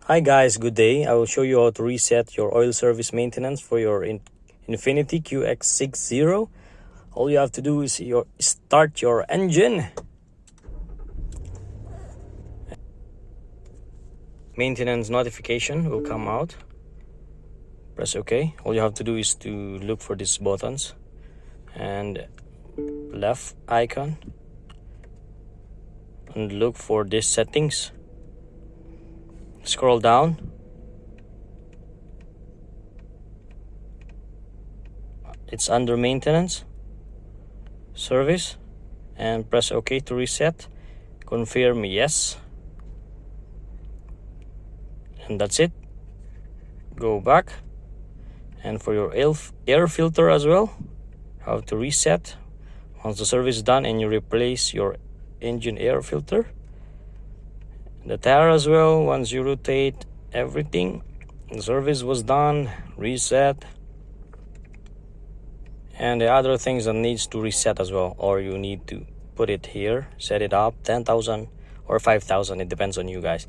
Hi guys, good day. I will show you how to reset your oil service maintenance for your Infiniti QX60. All you have to do is start your engine. Maintenance notification will come out. Press OK. All you have to do is to look for these buttons and left icon and look for these settings. Scroll down. It's under maintenance service and press OK to reset. Confirm yes, and that's it. Go back, and for your air filter as well, how to reset once the service is done and you replace your engine air filter. The tire as well, once you rotate everything, the service was done, reset. And the other things that needs to reset as well, or you need to put it here, set it up 10,000 or 5,000, it depends on you guys.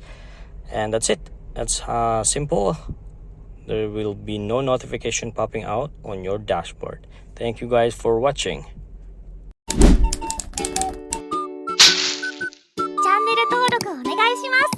And that's it. That's simple. There will be no notification popping out on your dashboard. Thank you guys for watching. チャンネル登録お願いします。